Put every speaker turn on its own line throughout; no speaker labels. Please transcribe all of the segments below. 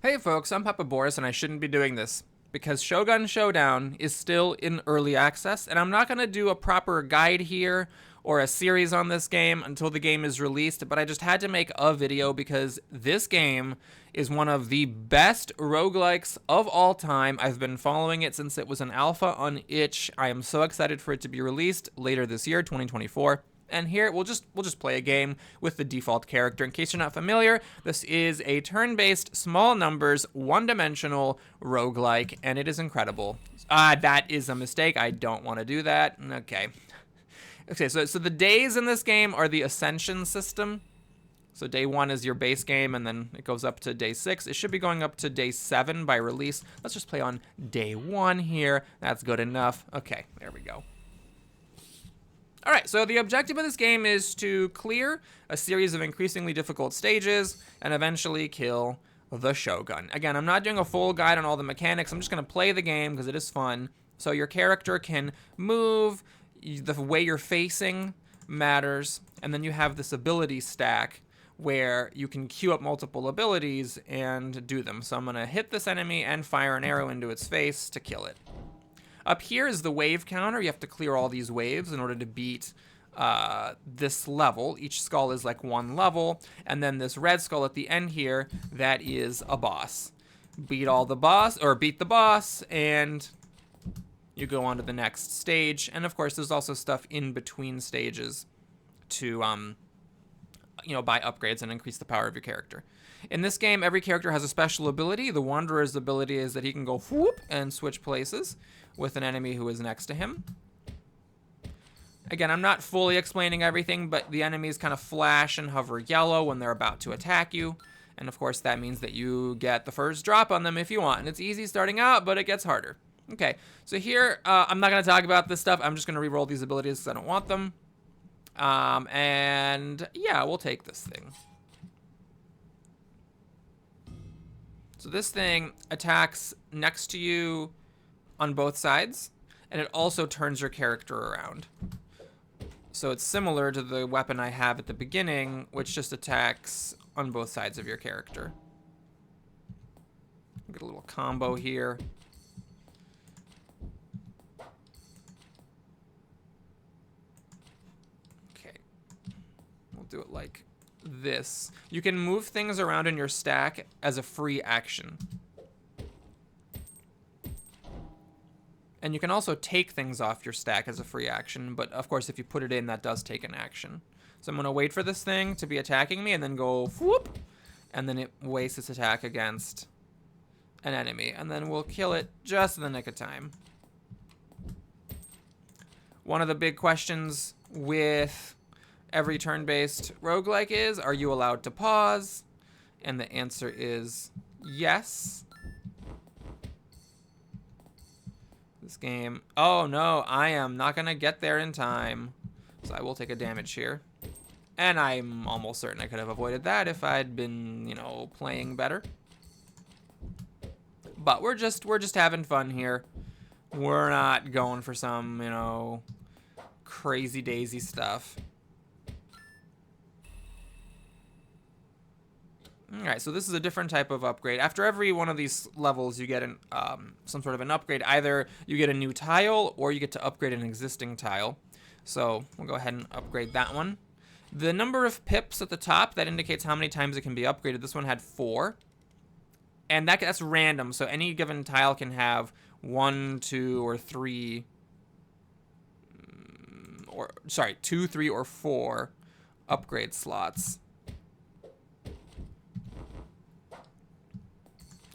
Hey folks, I'm Papa Boris and I shouldn't be doing this because Shogun Showdown is still in early access and I'm not going to do a proper guide here or a series on this game until the game is released, but I just had to make a video because this game is one of the best roguelikes of all time. I've been following it since it was an alpha on itch. I am so excited for it to be released later this year, 2024. And here we'll just play a game with the default character. In case you're not familiar, this is a turn-based, small numbers, one-dimensional roguelike, and it is incredible. That is a mistake. I don't want to do that. Okay. Okay, so the days in this game are the ascension system. So day 1 is your base game, and then it goes up to day 6. It should be going up to day 7 by release. Let's just play on day 1 here. That's good enough. Okay, there we go. All right, so the objective of this game is to clear a series of increasingly difficult stages and eventually kill the Shogun. Again, I'm not doing a full guide on all the mechanics. I'm just going to play the game because it is fun. So your character can move, the way you're facing matters, and then you have this ability stack where you can queue up multiple abilities and do them. So I'm going to hit this enemy and fire an arrow into its face to kill it. Up here is the wave counter. You have to clear all these waves in order to beat this level. Each skull is like one level. And then this red skull at the end here, that is a boss. Beat the boss, and you go on to the next stage. And of course, there's also stuff in between stages to buy upgrades and increase the power of your character. In this game, every character has a special ability. The Wanderer's ability is that he can go whoop and switch places with an enemy who is next to him. Again, I'm not fully explaining everything, but the enemies kind of flash and hover yellow when they're about to attack you. And of course, that means that you get the first drop on them if you want. And it's easy starting out, but it gets harder. Okay, so here, I'm not going to talk about this stuff. I'm just going to re-roll these abilities because I don't want them. And yeah, we'll take this thing. So this thing attacks next to you on both sides, and it also turns your character around. So it's similar to the weapon I have at the beginning, which just attacks on both sides of your character. Get a little combo here. Okay. We'll do it like this. You can move things around in your stack as a free action. And you can also take things off your stack as a free action, but of course if you put it in, that does take an action. So I'm going to wait for this thing to be attacking me and then go whoop, and then it wastes its attack against an enemy, and then we'll kill it just in the nick of time. One of the big questions with every turn-based roguelike is, are you allowed to pause? And the answer is yes. This game, oh no, I am not gonna get there in time. So I will take a damage here. And I'm almost certain I could have avoided that if I'd been, playing better. But we're just having fun here. We're not going for some, crazy daisy stuff. Alright, so this is a different type of upgrade. After every one of these levels, you get some sort of an upgrade. Either you get a new tile, or you get to upgrade an existing tile. So we'll go ahead and upgrade that one. The number of pips at the top, that indicates how many times it can be upgraded. This one had 4. And that's random, so any given tile can have 1, 2, or 3... 2, 3, or 4 upgrade slots.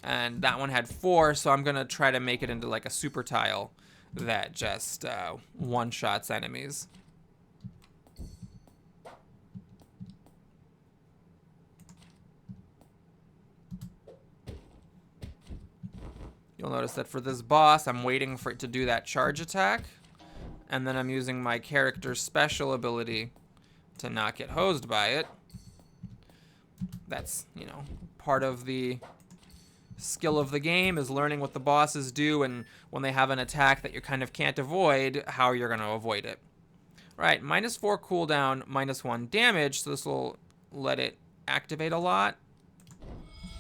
And that one had 4, so I'm going to try to make it into like a super tile that just one-shots enemies. You'll notice that for this boss, I'm waiting for it to do that charge attack. And then I'm using my character's special ability to not get hosed by it. That's, part of the skill of the game is learning what the bosses do, and when they have an attack that you kind of can't avoid, how you're going to avoid it. Right, -4 cooldown, -1 damage, so this will let it activate a lot.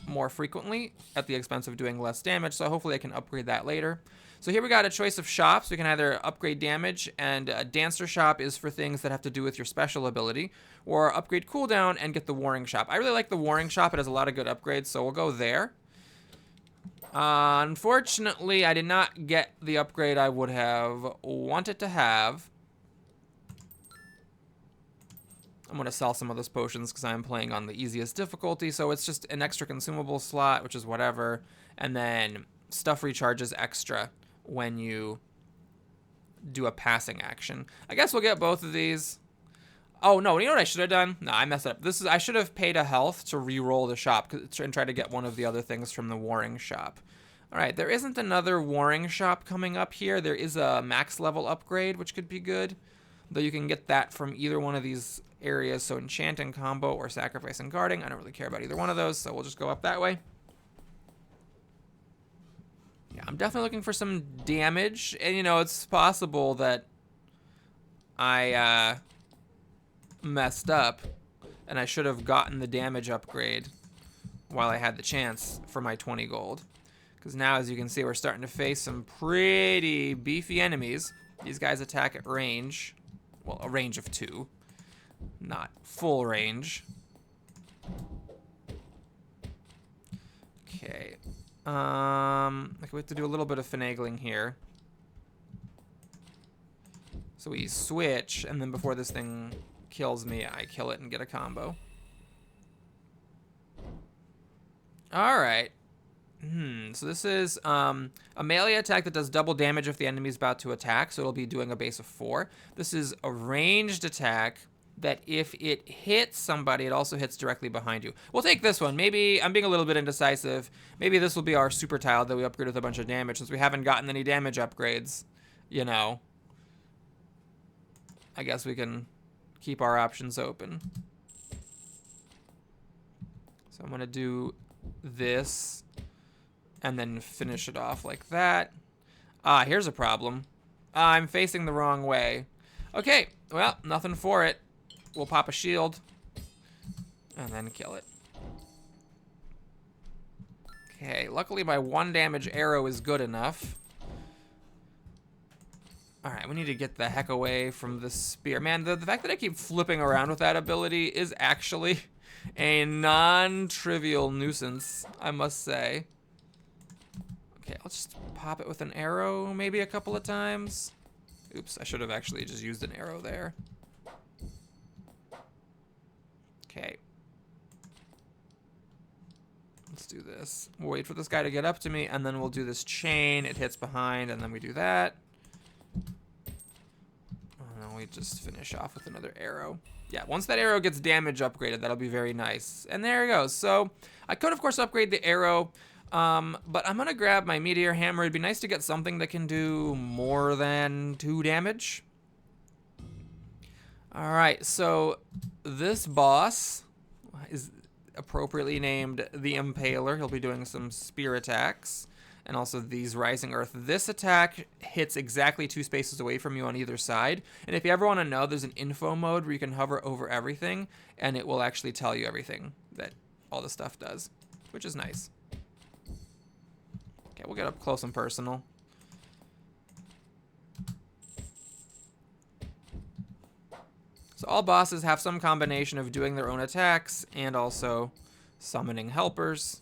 more frequently at the expense of doing less damage, so hopefully I can upgrade that later. So here we got a choice of shops. We can either upgrade damage, and Dancer Shop is for things that have to do with your special ability, or upgrade cooldown and get the Warring Shop. I really like the Warring Shop. It has a lot of good upgrades, so we'll go there. Unfortunately, I did not get the upgrade I would have wanted to have. I'm going to sell some of those potions because I'm playing on the easiest difficulty, so it's just an extra consumable slot, which is whatever, and then stuff recharges extra when you do a passing action. I guess we'll get both of these. Oh, no, you know what I should have done? No, I messed up. I should have paid a health to re-roll the shop and try to get one of the other things from the Warring Shop. All right, there isn't another Warring Shop coming up here. There is a max level upgrade, which could be good, though you can get that from either one of these areas, so Enchant and Combo or Sacrifice and Guarding. I don't really care about either one of those, so we'll just go up that way. Yeah, I'm definitely looking for some damage, and you know, it's possible that I messed up and I should have gotten the damage upgrade while I had the chance for my 20 gold. Because now, as you can see, we're starting to face some pretty beefy enemies. These guys attack at range. Well, a range of 2. Not full range. Okay. Like we have to do a little bit of finagling here. So we switch, and then before this thing kills me, I kill it and get a combo. Alright. So this is a melee attack that does double damage if the enemy's about to attack, so it'll be doing a base of 4. This is a ranged attack that if it hits somebody, it also hits directly behind you. We'll take this one. Maybe I'm being a little bit indecisive. Maybe this will be our super tile that we upgrade with a bunch of damage, since we haven't gotten any damage upgrades, you know. I guess we can keep our options open. So I'm gonna do this and then finish it off like that. Ah, here's a problem. I'm facing the wrong way. Okay, well, nothing for it. We'll pop a shield and then kill it. Okay, luckily my 1 damage arrow is good enough. Alright, we need to get the heck away from the spear. Man, the fact that I keep flipping around with that ability is actually a non-trivial nuisance, I must say. Okay, I'll just pop it with an arrow maybe a couple of times. Oops, I should have actually just used an arrow there. Okay. Let's do this. We'll wait for this guy to get up to me, and then we'll do this chain. It hits behind, and then we do that. And then we just finish off with another arrow. Yeah, once that arrow gets damage upgraded, that'll be very nice. And there it goes. So I could, of course, upgrade the arrow, but I'm going to grab my Meteor Hammer. It'd be nice to get something that can do more than 2 damage. All right, so this boss is appropriately named the Impaler. He'll be doing some spear attacks and also these Rising Earth. This attack hits exactly 2 spaces away from you on either side. And if you ever want to know, there's an info mode where you can hover over everything and it will actually tell you everything that all the stuff does, which is nice. Okay, we'll get up close and personal. So all bosses have some combination of doing their own attacks and also summoning helpers.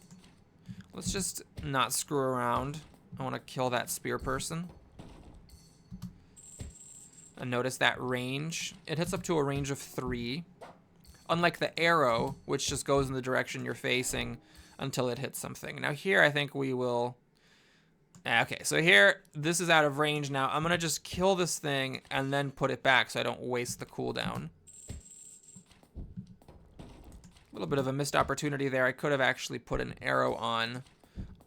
Let's just not screw around. I want to kill that spear person. And notice that range. It hits up to a range of 3. Unlike the arrow, which just goes in the direction you're facing until it hits something. Now here I think we will... Okay, so here, this is out of range now. I'm going to just kill this thing and then put it back so I don't waste the cooldown. A little bit of a missed opportunity there. I could have actually put an arrow on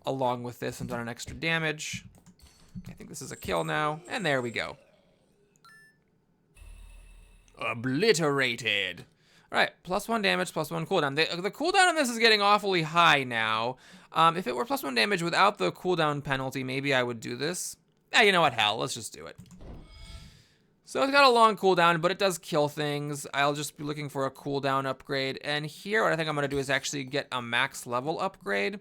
along with this and done an extra damage. Okay, I think this is a kill now. And there we go. Obliterated. All right, +1 damage, +1 cooldown. The cooldown on this is getting awfully high now. If it were +1 damage without the cooldown penalty, maybe I would do this. You know what? Hell, let's just do it. So it's got a long cooldown, but it does kill things. I'll just be looking for a cooldown upgrade. And here, what I think I'm going to do is actually get a max level upgrade.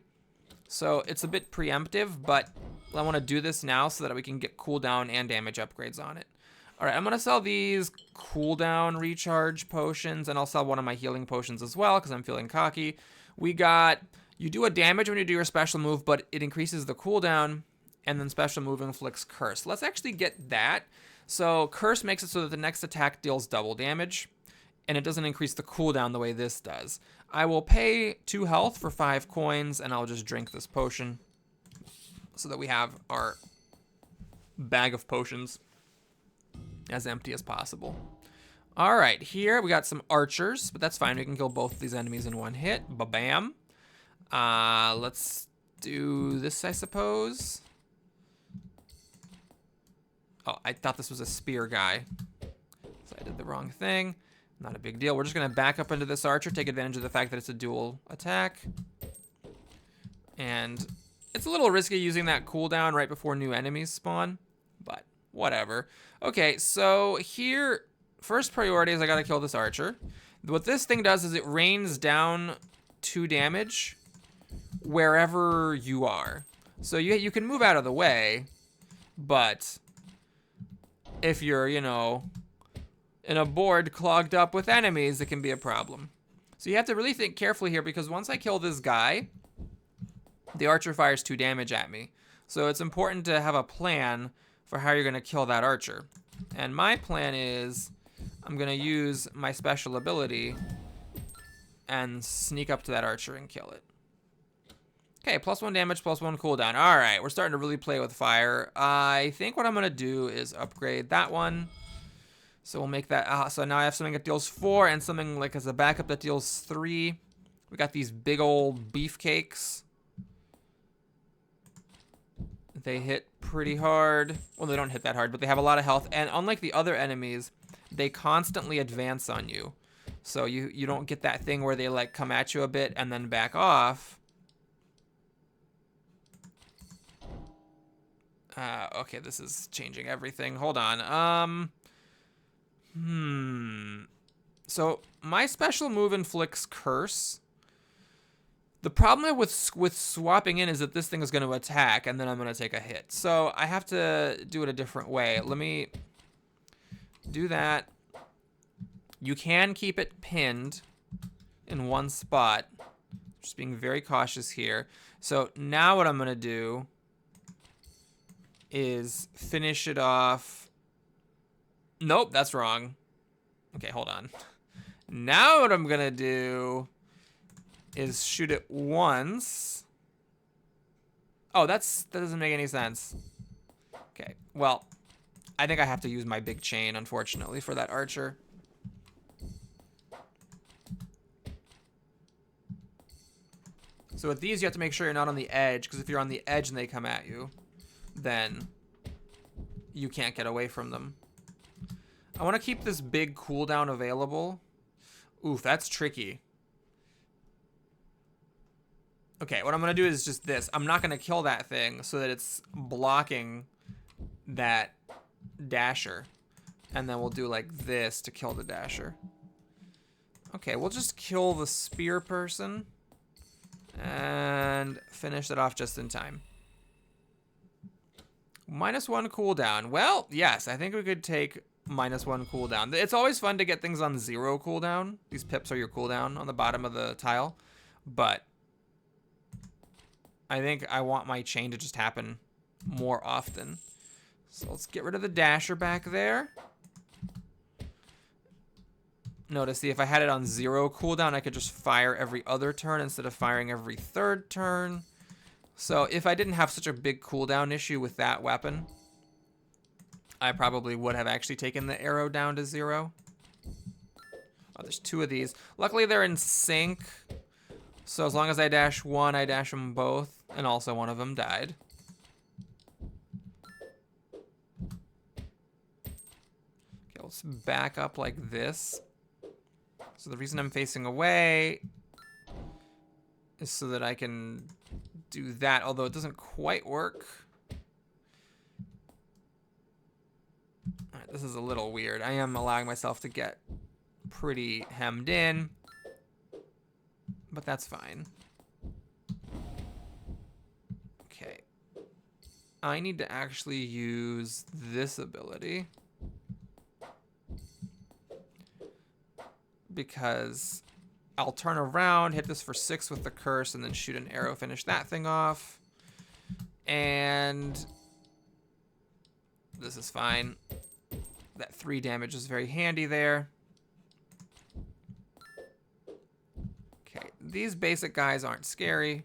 So it's a bit preemptive, but I want to do this now so that we can get cooldown and damage upgrades on it. All right, I'm going to sell these cooldown recharge potions, and I'll sell one of my healing potions as well because I'm feeling cocky. We got, you do a damage when you do your special move, but it increases the cooldown, and then special move inflicts curse. Let's actually get that. So curse makes it so that the next attack deals double damage, and it doesn't increase the cooldown the way this does. I will pay 2 health for 5 coins, and I'll just drink this potion so that we have our bag of potions as empty as possible. All right, here we got some archers, but that's fine. We can kill both of these enemies in one hit. Ba-bam. Let's do this, I suppose. Oh, I thought this was a spear guy, so I did the wrong thing. Not a big deal. We're just going to back up into this archer, take advantage of the fact that it's a dual attack. And it's a little risky using that cooldown right before new enemies spawn, but whatever. Okay, so here, first priority is I got to kill this archer. What this thing does is it rains down 2 damage wherever you are. So you can move out of the way, but if you're, you know, in a board clogged up with enemies, it can be a problem. So you have to really think carefully here, because once I kill this guy, the archer fires 2 damage at me. So it's important to have a plan for how you're going to kill that archer. And my plan is I'm going to use my special ability and sneak up to that archer and kill it. Okay, +1 damage, +1 cooldown. All right, we're starting to really play with fire. I think what I'm going to do is upgrade that one. So we'll make that, so now I have something that deals 4 and something like as a backup that deals 3. We got these big old beefcakes. They hit pretty hard. Well, they don't hit that hard, but they have a lot of health. And unlike the other enemies, they constantly advance on you. So you don't get that thing where they like come at you a bit and then back off. Okay, this is changing everything. Hold on. So my special move inflicts curse. The problem with swapping in is that this thing is going to attack, and then I'm going to take a hit. So I have to do it a different way. Let me do that. You can keep it pinned in one spot. Just being very cautious here. So now what I'm going to do is finish it off. Nope, that's wrong. Okay, hold on. Now what I'm going to do is shoot it once. Oh, that doesn't make any sense. Okay, well, I think I have to use my big chain, unfortunately, for that archer. So with these, you have to make sure you're not on the edge, because if you're on the edge and they come at you, then you can't get away from them. I want to keep this big cooldown available. Oof, that's tricky. Okay, what I'm going to do is just this. I'm not going to kill that thing so that it's blocking that dasher. And then we'll do like this to kill the dasher. Okay, we'll just kill the spear person and finish it off just in time. -1 cooldown. Well, yes, I think we could take -1 cooldown. It's always fun to get things on 0 cooldown. These pips are your cooldown on the bottom of the tile. But I think I want my chain to just happen more often. So let's get rid of the dasher back there. Notice, see, if I had it on 0 cooldown, I could just fire every other turn instead of firing every 3rd turn. So if I didn't have such a big cooldown issue with that weapon, I probably would have actually taken the arrow down to 0. Oh, there's 2 of these. Luckily, they're in sync. So as long as I dash one, I dash them both. And also one of them died. Okay, let's back up like this. So the reason I'm facing away is so that I can do that, although it doesn't quite work. All right, this is a little weird. I am allowing myself to get pretty hemmed in, but that's fine. Okay. I need to actually use this ability because I'll turn around, hit this for 6 with the curse, and then shoot an arrow, finish that thing off. And this is fine. That 3 damage is very handy there. Okay, these basic guys aren't scary,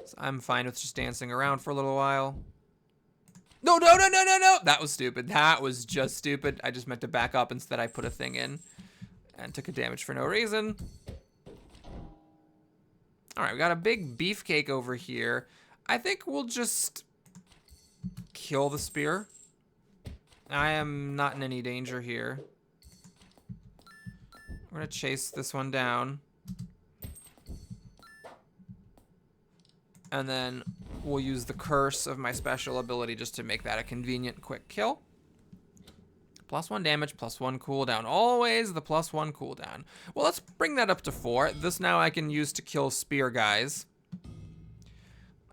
so I'm fine with just dancing around for a little while. No, no, no, no, no, no! That was stupid. That was just stupid. I just meant to back up. Instead, I put a thing in and took a damage for no reason. All right, we got a big beefcake over here. I think we'll just kill the spear. I am not in any danger here. We're gonna chase this one down. And then we'll use the curse of my special ability just to make that a convenient quick kill. +1 damage, +1 cooldown. Always the +1 cooldown. Well, let's bring that up to 4. This now I can use to kill spear guys.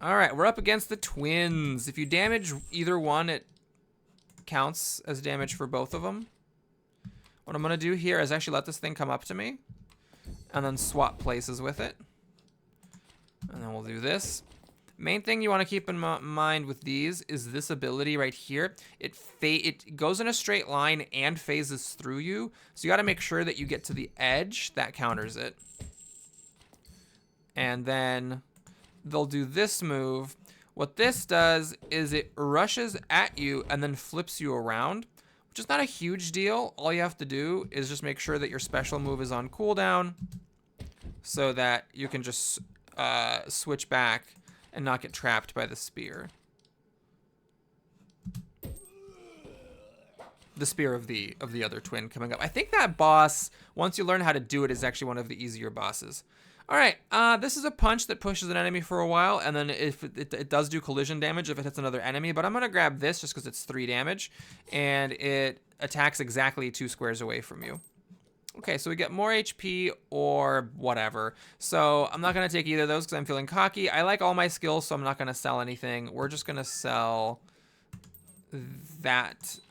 All right, we're up against the twins. If you damage either one, it counts as damage for both of them. What I'm gonna do here is actually let this thing come up to me and then swap places with it. And then we'll do this. Main thing you want to keep in mind with these is this ability right here. It goes in a straight line and phases through you. So you got to make sure that you get to the edge. That counters it. And then they'll do this move. What this does is it rushes at you and then flips you around, which is not a huge deal. All you have to do is just make sure that your special move is on cooldown so that you can just switch back and not get trapped by the spear. The spear of the other twin coming up. I think that boss, once you learn how to do it, is actually one of the easier bosses. All right, this is a punch that pushes an enemy for a while, and then if it does do collision damage if it hits another enemy, but I'm gonna grab this just because it's 3 damage, and it attacks exactly 2 squares away from you. Okay, so we get more HP or whatever. So I'm not going to take either of those because I'm feeling cocky. I like all my skills, so I'm not going to sell anything. We're just going to sell that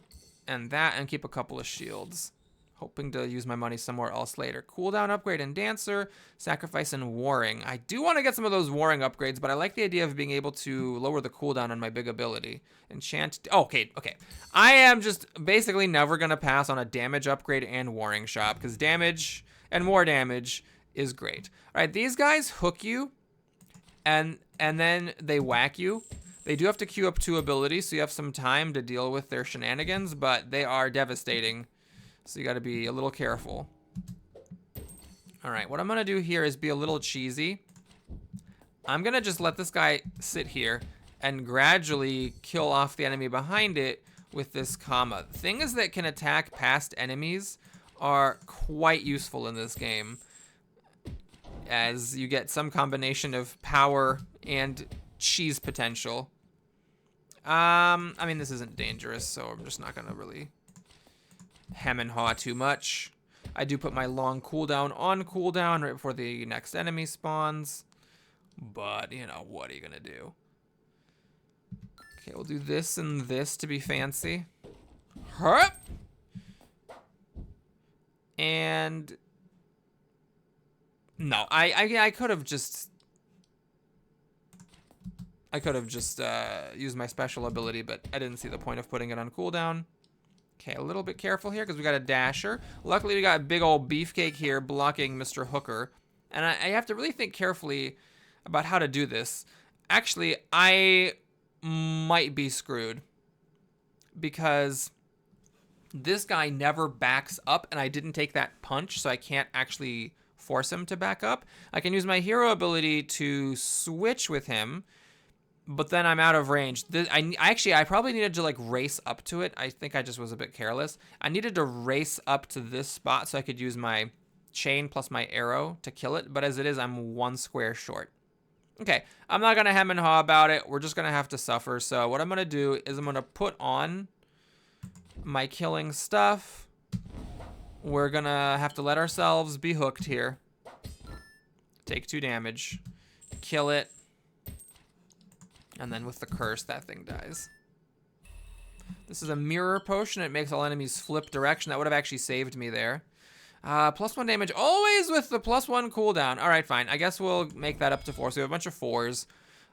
and keep a couple of shields. Hoping to use my money somewhere else later. Cooldown upgrade in Dancer, Sacrifice in Warring. I do want to get some of those Warring upgrades, but I like the idea of being able to lower the cooldown on my big ability. Enchant. Oh, okay. I am just basically never going to pass on a damage upgrade and Warring shop because damage and more damage is great. All right, these guys hook you and then they whack you. They do have to queue up 2 abilities, so you have some time to deal with their shenanigans, but they are devastating. So you got to be a little careful. All right, what I'm going to do here is be a little cheesy. I'm going to just let this guy sit here and gradually kill off the enemy behind it with this comma. Things that can attack past enemies are quite useful in this game, as you get some combination of power and cheese potential. I mean, this isn't dangerous, so I'm just not going to really hem and haw too much. I do put my long cooldown on cooldown right before the next enemy spawns. But, you know, what are you going to do? Okay, we'll do this and this to be fancy. Hup! And no, I could have just used my special ability, but I didn't see the point of putting it on cooldown. Okay, a little bit careful here because we got a dasher. Luckily, we got a big old beefcake here blocking Mr. Hooker. And I have to really think carefully about how to do this. Actually, I might be screwed because this guy never backs up, and I didn't take that punch, so I can't actually force him to back up. I can use my hero ability to switch with him, but then I'm out of range. I probably needed to like race up to it. I think I just was a bit careless. I needed to race up to this spot so I could use my chain plus my arrow to kill it. But as it is, I'm 1 square short. Okay, I'm not going to hem and haw about it. We're just going to have to suffer. So what I'm going to do is I'm going to put on my killing stuff. We're gonna have to let ourselves be hooked here. Take 2 damage. Kill it. And then with the curse, that thing dies. This is a mirror potion. It makes all enemies flip direction. That would have actually saved me there. +1 damage, always with the +1 cooldown. All right, fine. I guess we'll make that up to 4. So we have a bunch of 4s,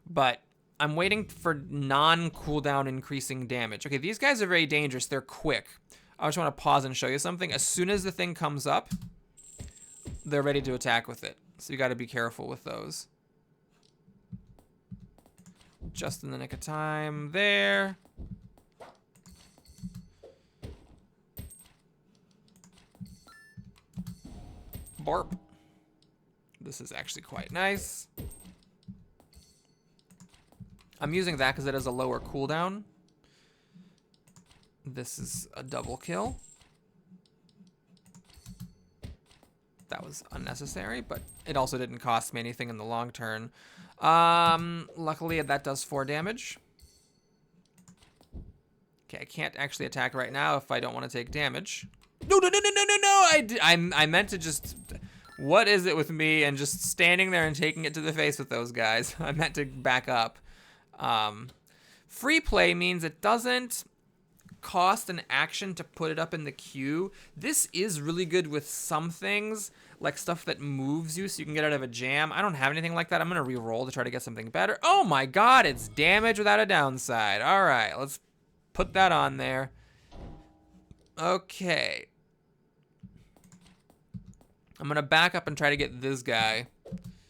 but I'm waiting for non-cooldown increasing damage. Okay, these guys are very dangerous. They're quick. I just want to pause and show you something. As soon as the thing comes up, they're ready to attack with it. So you got to be careful with those. Just in the nick of time there. Barp. This is actually quite nice. I'm using that because it has a lower cooldown. This is a double kill. That was unnecessary, but it also didn't cost me anything in the long term. Luckily, that does 4 damage. Okay, I can't actually attack right now if I don't want to take damage. No! I meant to just... What is it with me and just standing there and taking it to the face with those guys? I meant to back up. Free play means it doesn't cost an action to put it up in the queue. This is really good with some things, like stuff that moves you so you can get out of a jam. I don't have anything like that. I'm going to re-roll to try to get something better. Oh my god, it's damage without a downside. All right, let's put that on there. Okay. I'm going to back up and try to get this guy.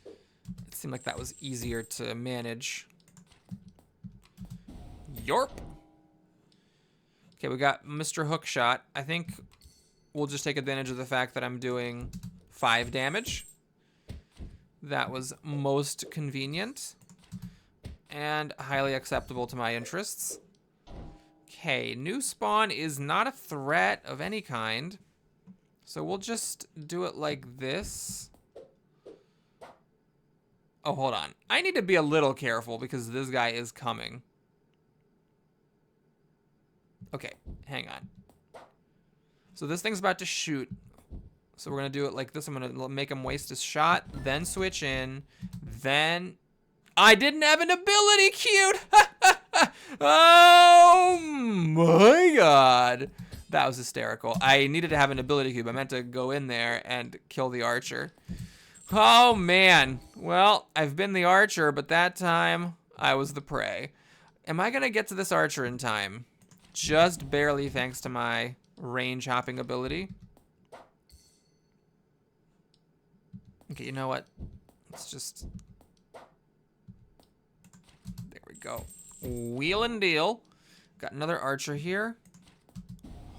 It seemed like that was easier to manage. Yorp. Okay, we got Mr. Hookshot. I think we'll just take advantage of the fact that I'm doing 5 damage. That was most convenient and highly acceptable to my interests. Okay, new spawn is not a threat of any kind. So we'll just do it like this. Oh, hold on. I need to be a little careful because this guy is coming. Okay, hang on. So this thing's about to shoot. So we're going to do it like this. I'm going to make him waste his shot, then switch in, then... I didn't have an ability queued! Oh my god. That was hysterical. I needed to have an ability cube. I meant to go in there and kill the archer. Oh, man. Well, I've been the archer, but that time I was the prey. Am I going to get to this archer in time? Just barely, thanks to my range hopping ability. Okay, you know what? Let's just... There we go. Wheel and deal. Got another archer here.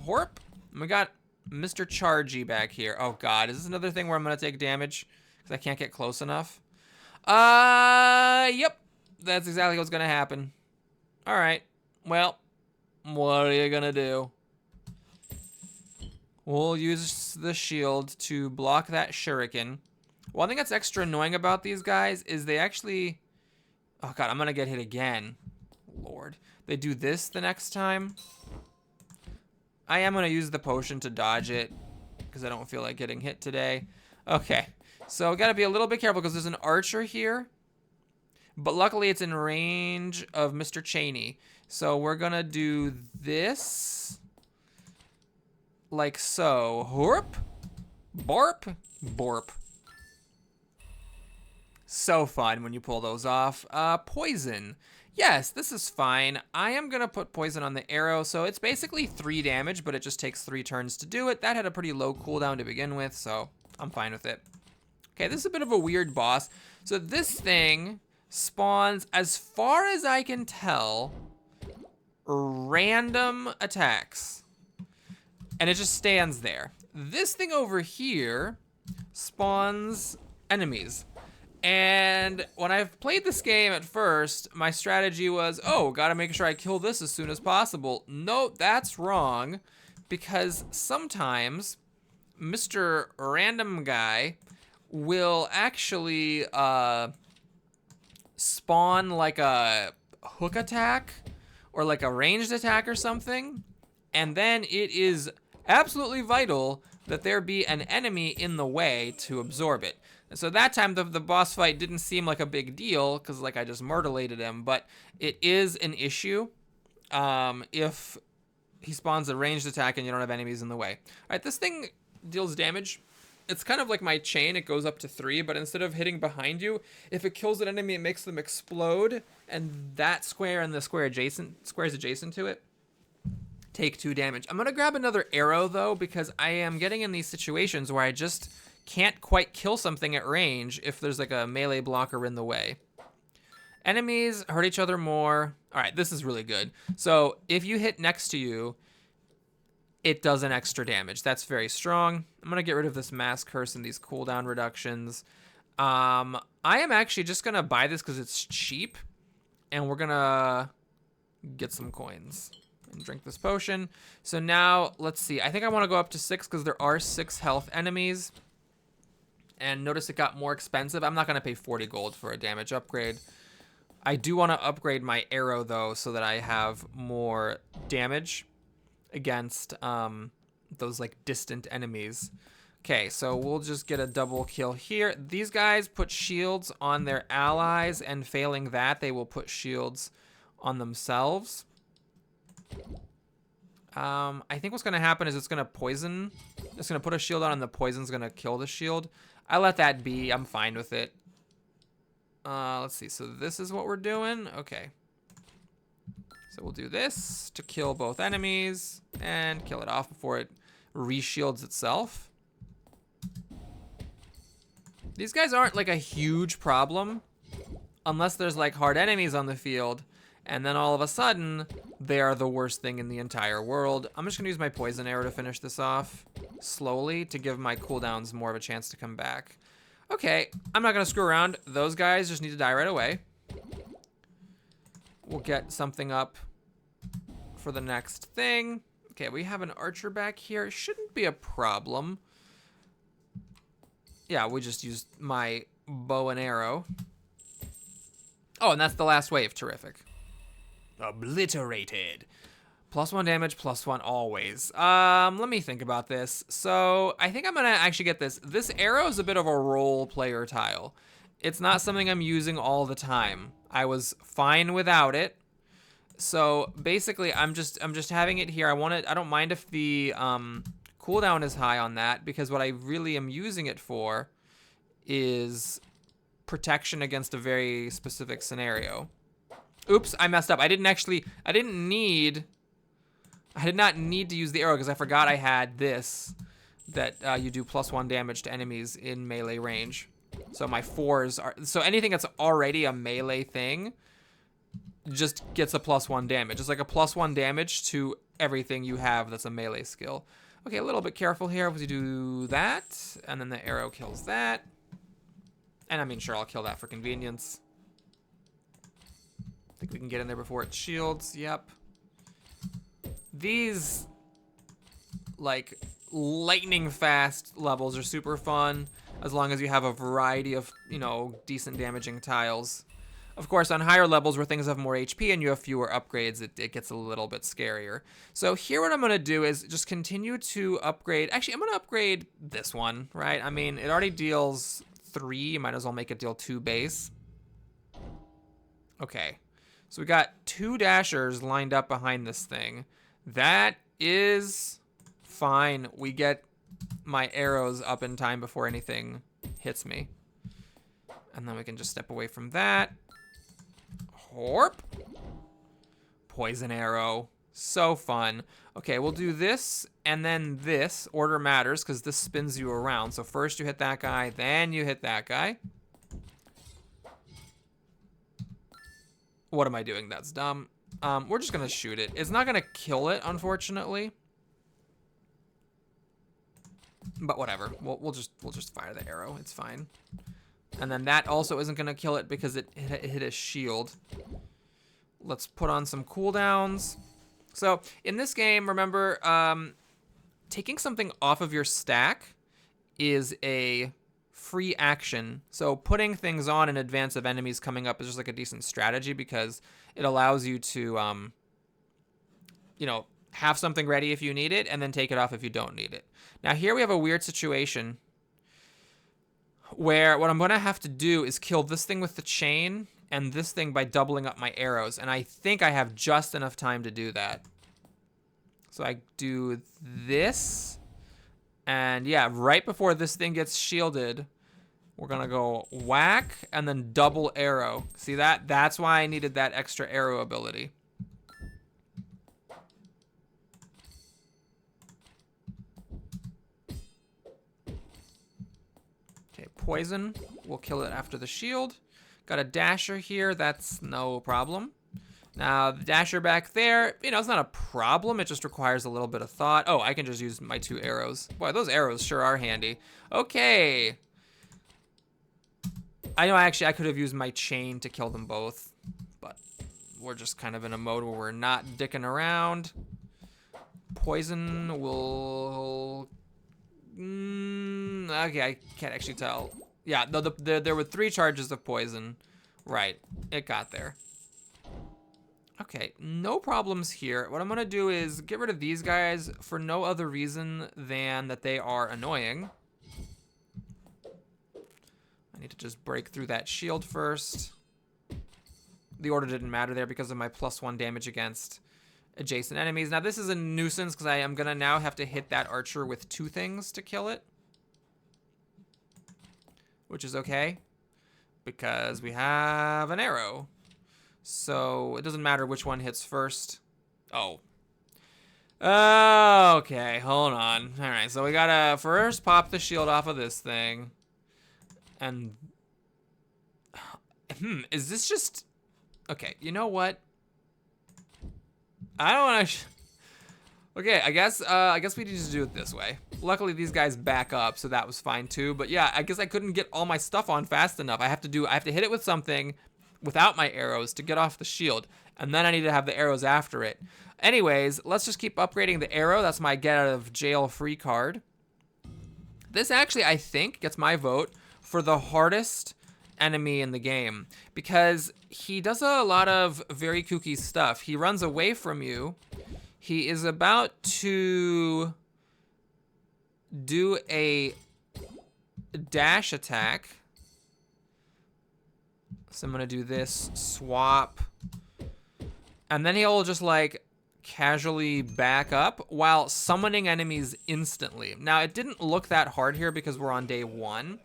Horp. And we got Mr. Chargy back here. Oh, God. Is this another thing where I'm going to take damage? Because I can't get close enough? Yep. That's exactly what's going to happen. All right. Well, what are you going to do? We'll use the shield to block that shuriken. One thing that's extra annoying about these guys is they actually... Oh, God. I'm going to get hit again. Lord. They do this the next time. I am going to use the potion to dodge it because I don't feel like getting hit today. Okay, so got to be a little bit careful because there's an archer here. But luckily it's in range of Mr. Cheney. So we're going to do this like so. Horp, borp, borp. So fun when you pull those off. Poison. Yes, this is fine. I am going to put poison on the arrow, so it's basically 3 damage, but it just takes 3 turns to do it. That had a pretty low cooldown to begin with, so I'm fine with it. Okay, this is a bit of a weird boss. So this thing spawns, as far as I can tell, random attacks. And it just stands there. This thing over here spawns enemies. And when I've played this game at first, my strategy was, oh, gotta make sure I kill this as soon as possible. Nope, that's wrong. Because sometimes Mr. Random Guy will actually spawn like a hook attack or like a ranged attack or something. And then it is absolutely vital that there be an enemy in the way to absorb it. And so that time the boss fight didn't seem like a big deal because like I just murderlated him, but it is an issue if he spawns a ranged attack and you don't have enemies in the way. All right, this thing deals damage. It's kind of like my chain. It goes up to 3, but instead of hitting behind you, if it kills an enemy, it makes them explode, and that square and the squares adjacent to it take 2 damage. I'm gonna grab another arrow though, because I am getting in these situations where I just can't quite kill something at range if there's like a melee blocker in the way. Enemies hurt each other more. All right, this is really good. So if you hit next to you, it does an extra damage. That's very strong. I'm gonna get rid of this mass curse and these cooldown reductions. I am actually just gonna buy this because it's cheap, and we're gonna get some coins and drink this potion. So now let's see. I think I want to go up to 6 because there are 6 health enemies. And notice it got more expensive. I'm not gonna pay 40 gold for a damage upgrade. I do want to upgrade my arrow though, so that I have more damage against those like distant enemies. Okay, so we'll just get a double kill here. These guys put shields on their allies, and failing that, they will put shields on themselves. I think what's gonna happen is it's gonna poison. It's gonna put a shield on, and the poison's gonna kill the shield. I let that be. I'm fine with it. Let's see. So this is what we're doing. Okay. So we'll do this to kill both enemies and kill it off before it reshields itself. These guys aren't like a huge problem unless there's like hard enemies on the field, and then all of a sudden they are the worst thing in the entire world. I'm just gonna use my poison arrow to finish this off slowly to give my cooldowns more of a chance to come back. Okay, I'm not gonna screw around. Those guys just need to die right away. We'll get something up for the next thing. Okay, we have an archer back here. It shouldn't be a problem. Yeah, we just used my bow and arrow. Oh, and that's the last wave. Terrific. Obliterated. +1 damage, +1 always. Let me think about this. So I think I'm gonna actually get this. This arrow is a bit of a role player tile. It's not something I'm using all the time. I was fine without it. So basically I'm just having it here. I don't mind if the cooldown is high on that, because what I really am using it for is protection against a very specific scenario. Oops, I messed up. I did not need to use the arrow because I forgot I had this, that you do +1 damage to enemies in melee range. So my 4s are, so anything that's already a melee thing just gets a +1 damage. It's like a +1 damage to everything you have that's a melee skill. Okay, a little bit careful here. We do that, and then the arrow kills that. And I mean, sure, I'll kill that for convenience. I think we can get in there before it shields. Yep. These, like, lightning fast levels are super fun, as long as you have a variety of, you know, decent damaging tiles. Of course, on higher levels where things have more HP and you have fewer upgrades, it gets a little bit scarier. So here what I'm going to do is just continue to upgrade. Actually, I'm going to upgrade this one, right? I mean, it already deals 3. Might as well make it deal 2 base. Okay. So we got 2 dashers lined up behind this thing. That is fine. We get my arrows up in time before anything hits me. And then we can just step away from that. Horp. Poison arrow. So fun. Okay, we'll do this and then this. Order matters because this spins you around. So first you hit that guy, then you hit that guy. What am I doing? That's dumb. We're just gonna shoot it. It's not gonna kill it, unfortunately. But whatever. We'll just fire the arrow. It's fine. And then that also isn't gonna kill it because it hit a shield. Let's put on some cooldowns. So in this game, remember, taking something off of your stack is a free action. So putting things on in advance of enemies coming up is just like a decent strategy because it allows you to, you know, have something ready if you need it, and then take it off if you don't need it. Now here we have a weird situation where what I'm going to have to do is kill this thing with the chain and this thing by doubling up my arrows. And I think I have just enough time to do that. So I do this. And yeah, right before this thing gets shielded, we're going to go whack and then double arrow. See that? That's why I needed that extra arrow ability. Poison. We'll kill it after the shield. Got a dasher here. That's no problem. Now, the dasher back there, you know, it's not a problem. It just requires a little bit of thought. Oh, I can just use my 2 arrows. Boy, those arrows sure are handy. Okay. I know, actually, I could have used my chain to kill them both. But we're just kind of in a mode where we're not dicking around. Poison will... okay, I can't actually tell. Yeah, there were 3 charges of poison. Right, it got there. Okay, no problems here. What I'm gonna do is get rid of these guys for no other reason than that they are annoying. I need to just break through that shield first. The order didn't matter there because of my +1 damage against adjacent enemies. Now this is a nuisance because I am gonna now have to hit that archer with 2 things to kill it, which is okay because we have an arrow, so it doesn't matter which one hits first. Oh, okay, hold on. All right, so we gotta first pop the shield off of this thing, and is this just okay? You know what? I don't want to. Okay, I guess we need to do it this way. Luckily, these guys back up, so that was fine too. But yeah, I guess I couldn't get all my stuff on fast enough. I have to hit it with something without my arrows to get off the shield, and then I need to have the arrows after it. Anyways, let's just keep upgrading the arrow. That's my get out of jail free card. This actually, I think, gets my vote for the hardest enemy in the game because he does a lot of very kooky stuff. He runs away from you. He is about to do a dash attack. So I'm gonna do this, swap, and then he'll just like casually back up while summoning enemies instantly. Now it didn't look that hard here because we're on day 1.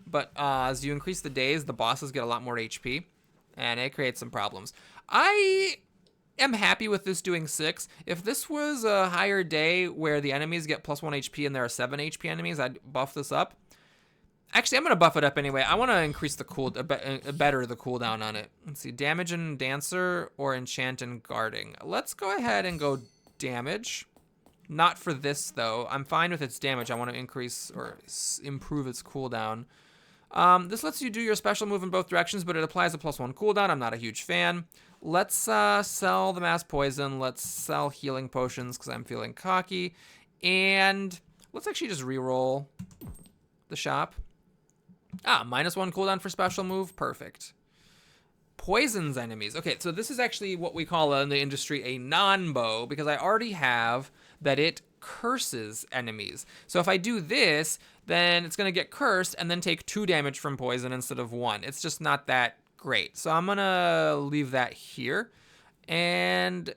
But as you increase the days, the bosses get a lot more HP, and it creates some problems. I am happy with this doing 6. If this was a higher day where the enemies get +1 HP and there are 7 HP enemies, I'd buff this up. Actually, I'm going to buff it up anyway. I want to increase the better the cooldown on it. Let's see, damage and dancer or enchant and guarding. Let's go ahead and go damage. Not for this, though. I'm fine with its damage. I want to increase or improve its cooldown. This lets you do your special move in both directions, but it applies a +1 cooldown. I'm not a huge fan. Let's sell the mass poison. Let's sell healing potions because I'm feeling cocky. And let's actually just reroll the shop. -1 cooldown for special move. Perfect. Poisons enemies. Okay, so this is actually what we call in the industry a non-bow because I already have that it curses enemies. So if I do this, then it's going to get cursed and then take 2 damage from poison instead of 1. It's just not that great. So I'm going to leave that here. And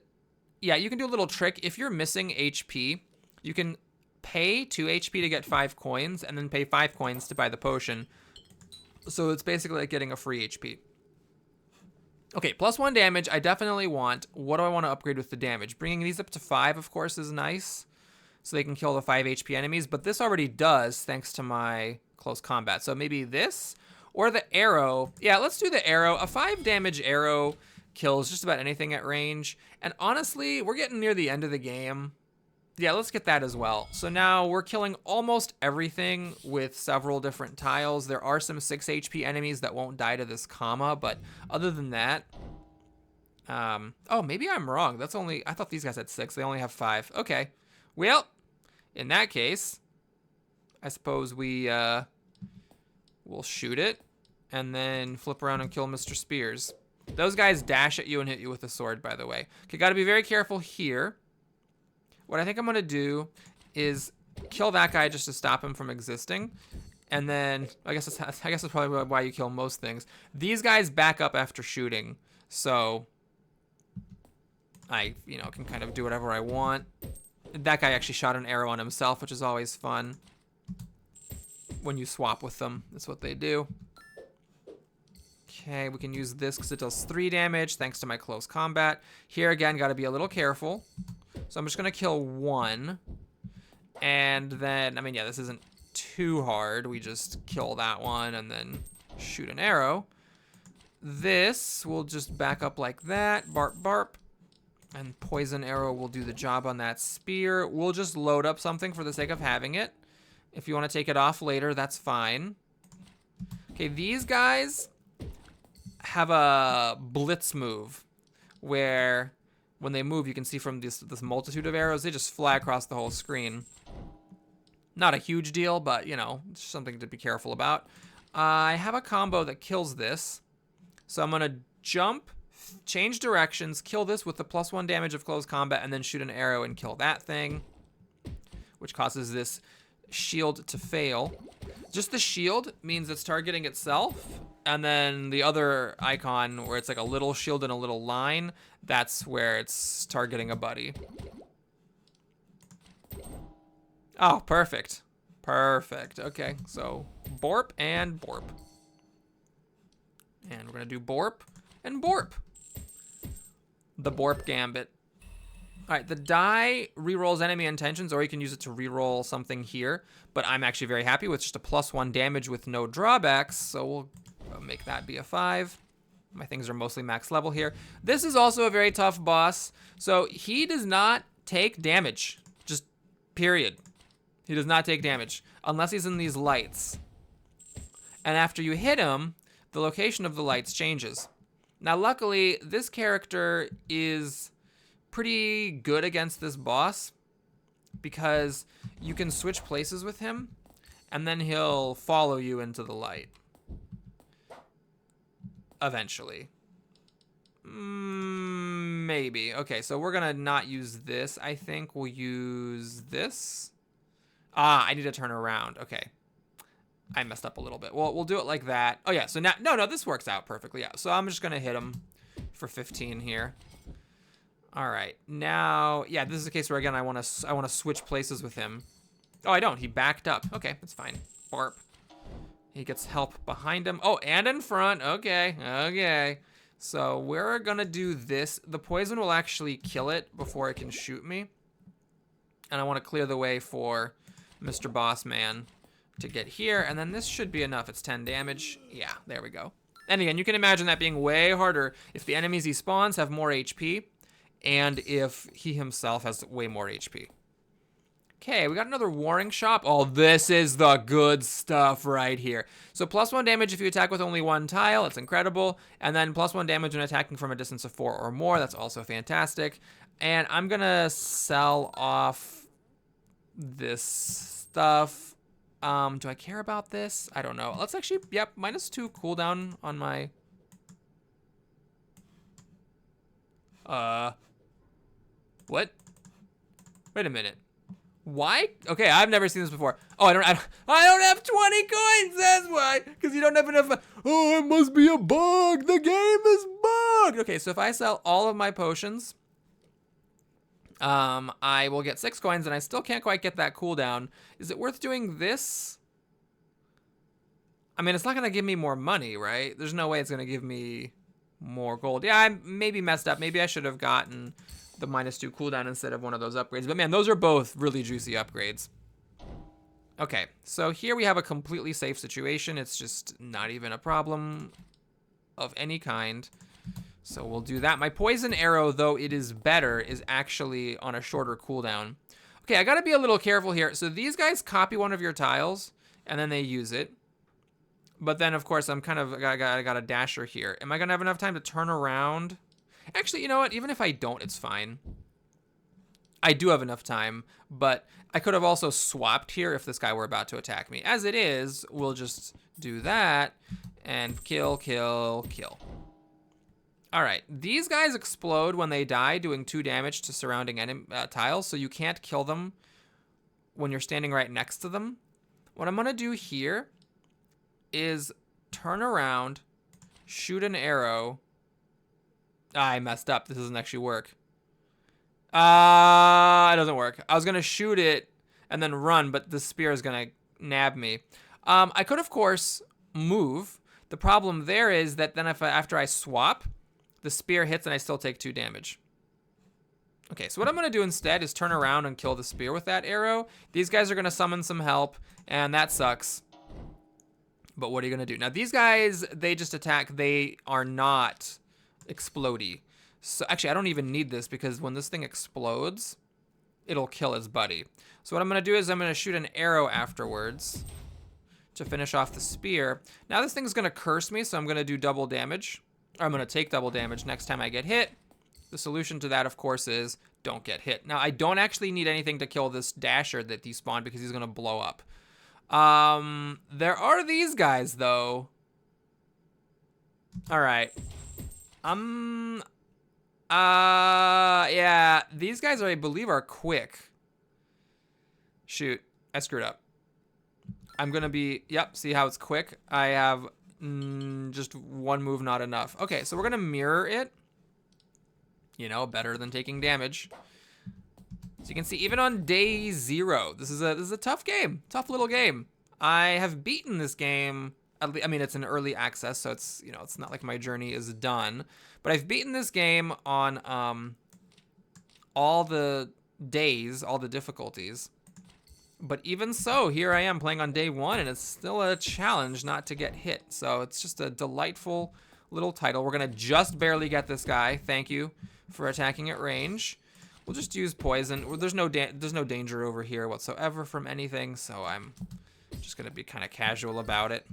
yeah, you can do a little trick. If you're missing HP, you can pay 2 HP to get 5 coins and then pay 5 coins to buy the potion. So it's basically like getting a free HP. Okay, +1 damage, I definitely want. What do I want to upgrade with the damage? Bringing these up to 5, of course, is nice. So they can kill the 5 HP enemies, but this already does thanks to my close combat. So maybe this or the arrow. Yeah, let's do the arrow. A 5 damage arrow kills just about anything at range. And honestly, we're getting near the end of the game. Yeah, let's get that as well. So now we're killing almost everything with several different tiles. There are some 6 HP enemies that won't die to this comma, but other than that, oh, maybe I'm wrong. That's only, I thought these guys had 6. They only have 5. Okay. Well, in that case, I suppose we will shoot it and then flip around and kill Mr. Spears. Those guys dash at you and hit you with a sword, by the way. Okay, got to be very careful here. what I think I'm going to do is kill that guy just to stop him from existing. And then I guess that's probably why you kill most things. These guys back up after shooting, so I, can kind of do whatever I want. That guy actually shot an arrow on himself, which is always fun. When you swap with them, that's what they do. Okay, we can use this because it does 3 damage thanks to my close combat. Here again, got to be a little careful. So I'm just going to kill 1. And then, yeah, this isn't too hard. We just kill that one and then shoot an arrow. This will just back up like that. Barp, barp. And poison arrow will do the job on that spear. We'll just load up something for the sake of having it. If you want to take it off later, that's fine. Okay, these guys have a blitz move where when they move, you can see from this multitude of arrows, they just fly across the whole screen. Not a huge deal, but, it's something to be careful about. I have a combo that kills this. So I'm going to jump, change directions, kill this with the +1 damage of close combat, and then shoot an arrow and kill that thing, which causes this shield to fail. Just the shield means it's targeting itself, and then the other icon where it's like a little shield and a little line, that's where it's targeting a buddy. Oh, perfect. Perfect. Okay, so Borp and Borp. And we're going to do Borp and Borp. The Borp Gambit. All right, the die rerolls enemy intentions, or you can use it to reroll something here. But I'm actually very happy with just a +1 damage with no drawbacks, so we'll make that be a 5. My things are mostly max level here. This is also a very tough boss. So he does not take damage, just period. He does not take damage unless he's in these lights. And after you hit him, the location of the lights changes. Now, luckily, this character is pretty good against this boss because you can switch places with him and then he'll follow you into the light. Eventually. Maybe. Okay, so we're going to not use this. I think we'll use this. I need to turn around. Okay. I messed up a little bit. Well, we'll do it like that. Oh, yeah. So now, no, this works out perfectly. Yeah. So I'm just going to hit him for 15 here. All right. Now, yeah, this is a case where, again, I want to switch places with him. Oh, I don't. He backed up. Okay, that's fine. Barp. He gets help behind him. Oh, and in front. Okay. Okay. So we're going to do this. The poison will actually kill it before it can shoot me. And I want to clear the way for Mr. Boss Man to get here. And then this should be enough. It's 10 damage. Yeah, there we go. And again, you can imagine that being way harder if the enemies he spawns have more HP and if he himself has way more HP. Okay, we got another Warring Shop. Oh, this is the good stuff right here. So +1 damage if you attack with only 1 tile. That's incredible. And then +1 damage when attacking from a distance of 4 or more. That's also fantastic. And I'm going to sell off this stuff. Do I care about this? I don't know. Let's actually, yep, -2 cooldown on my... What? Wait a minute. Why? Okay, I've never seen this before. Oh, I don't have 20 coins. That's why. Because you don't have enough. Oh, it must be a bug. The game is bugged. Okay, so if I sell all of my potions, I will get 6 coins, and I still can't quite get that cooldown. Is it worth doing this? I mean, it's not gonna give me more money, right? There's no way it's gonna give me more gold. Yeah, I maybe messed up. Maybe I should have gotten the -2 cooldown instead of one of those upgrades. But man, those are both really juicy upgrades. Okay, so here we have a completely safe situation. It's just not even a problem of any kind. So we'll do that. My poison arrow, though it is better, is actually on a shorter cooldown. Okay, I gotta be a little careful here. So these guys copy one of your tiles, and then they use it. But then, of course, I got a dasher here. Am I gonna have enough time to turn around? Actually, you know what? Even if I don't, it's fine. I do have enough time, but I could have also swapped here if this guy were about to attack me. As it is, we'll just do that and kill, kill, kill. All right, these guys explode when they die, doing 2 damage to surrounding tiles, so you can't kill them when you're standing right next to them. What I'm gonna do here is turn around, shoot an arrow. I messed up. This doesn't actually work. It doesn't work. I was gonna shoot it and then run, but the spear is gonna nab me. I could, of course, move. The problem there is that then after I swap, the spear hits and I still take 2 damage. Okay, so what I'm gonna do instead is turn around and kill the spear with that arrow. These guys are gonna summon some help, and that sucks. But what are you gonna do? Now these guys, they just attack. They are not explodey. So actually, I don't even need this because when this thing explodes, it'll kill his buddy. So what I'm gonna do is I'm gonna shoot an arrow afterwards to finish off the spear. Now this thing's gonna curse me, so I'm gonna do double damage. Or I'm gonna take double damage next time I get hit. The solution to that, of course, is don't get hit. Now, I don't actually need anything to kill this dasher that despawned because he's gonna blow up. There are these guys, though. All right. Yeah, these guys, I believe, are quick. Shoot, I screwed up. I'm gonna be, yep, see how it's quick? I have just 1 move, not enough. Okay, so we're gonna mirror it. You know, better than taking damage. So you can see, even on day 0, this is a tough game, tough little game. I have beaten this game. I mean, it's an early access, so it's, you know, it's not like my journey is done. But I've beaten this game on all the days, all the difficulties. But even so, here I am playing on day 1, and it's still a challenge not to get hit. So it's just a delightful little title. We're gonna just barely get this guy. Thank you for attacking at range. We'll just use poison. There's no danger over here whatsoever from anything, so I'm just gonna be kind of casual about it.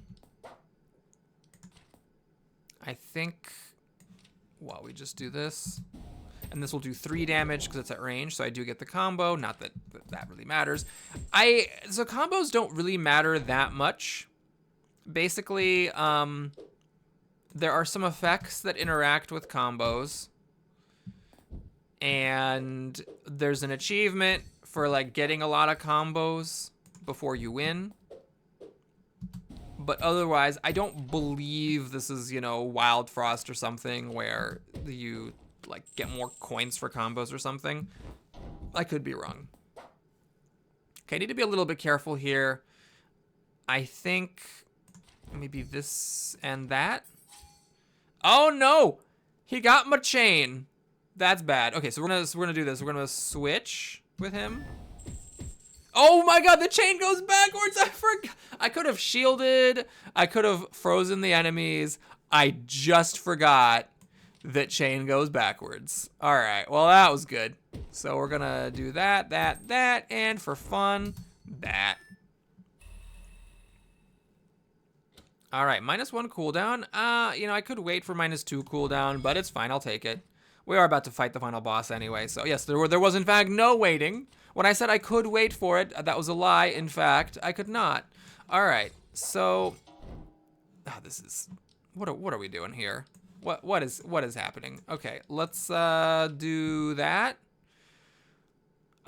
I think, well, we just do this. And this will do 3 damage because it's at range, so I do get the combo. Not that that really matters. So combos don't really matter that much. Basically, there are some effects that interact with combos. And there's an achievement for like getting a lot of combos before you win. But otherwise, I don't believe this is, you know, Wild Frost or something where you like get more coins for combos or something. I could be wrong. Okay, I need to be a little bit careful here. I think maybe this and that. Oh no! He got my chain. That's bad. Okay, so we're gonna do this. We're gonna switch with him. Oh my god, the chain goes backwards. I forgot. I could have shielded. I could have frozen the enemies. I just forgot that chain goes backwards. All right, well, that was good. So we're gonna do that, and for fun, that. All right, -1 cooldown. You know, I could wait for -2 cooldown, but it's fine, I'll take it. We are about to fight the final boss anyway, so yes, there was in fact no waiting. When I said I could wait for it, that was a lie. In fact, I could not. All right, so, this is, what are we doing here? What is happening? Okay, let's do that.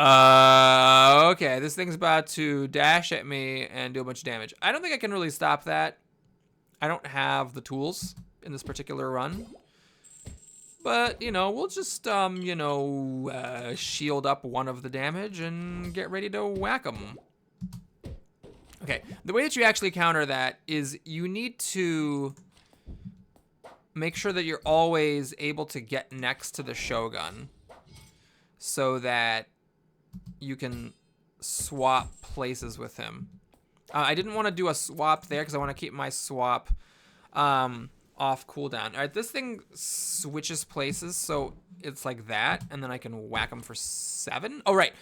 Okay, this thing's about to dash at me and do a bunch of damage. I don't think I can really stop that. I don't have the tools in this particular run. But, you know, we'll just, you know, shield up 1 of the damage and get ready to whack them. Okay, the way that you actually counter that is you need to make sure that you're always able to get next to the Shogun so that you can swap places with him. I didn't want to do a swap there because I want to keep my swap off cooldown. All right, this thing switches places, so it's like that, and then I can whack him for 7. Oh, right.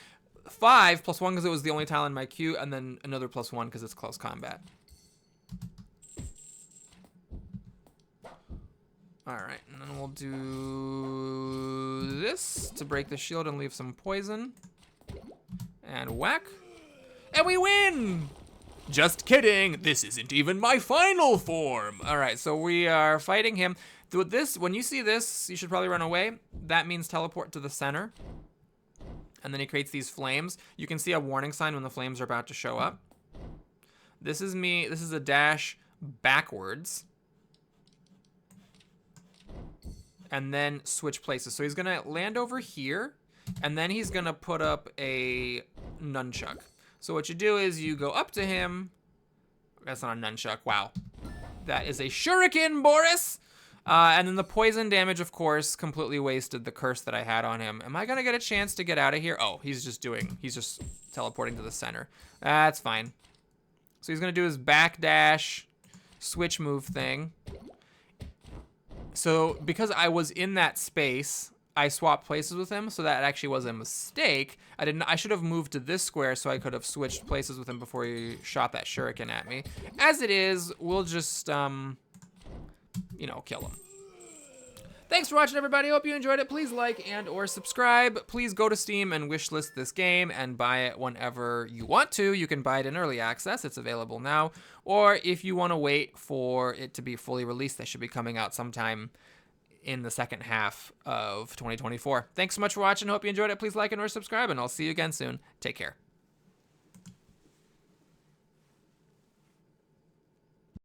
5 + 1 because it was the only tile in my queue, and then another +1 because it's close combat. All right, and then we'll do this to break the shield and leave some poison. And whack. And we win! Just kidding, this isn't even my final form. All right, so we are fighting him. When you see this, you should probably run away. That means teleport to the center. And then he creates these flames. You can see a warning sign when the flames are about to show up. This is me. This is a dash backwards. And then switch places. So he's going to land over here. And then he's going to put up a nunchuck. So what you do is you go up to him. That's not a nunchuck. Wow. That is a shuriken, Boris. And then the poison damage, of course, completely wasted the curse that I had on him. Am I going to get a chance to get out of here? Oh, he's just teleporting to the center. That's fine. So he's going to do his backdash switch move thing. So because I was in that space, I swapped places with him, so that actually was a mistake. I should have moved to this square so I could have switched places with him before he shot that shuriken at me. As it is, we'll just, you know, kill him. Thanks for watching, everybody. Hope you enjoyed it. Please like and or subscribe. Please go to Steam and wishlist this game and buy it whenever you want to. You can buy it in early access. It's available now. Or if you want to wait for it to be fully released, that should be coming out sometime in the second half of 2024. Thanks so much for watching. Hope you enjoyed it. Please like and or subscribe, and I'll see you again soon. Take care.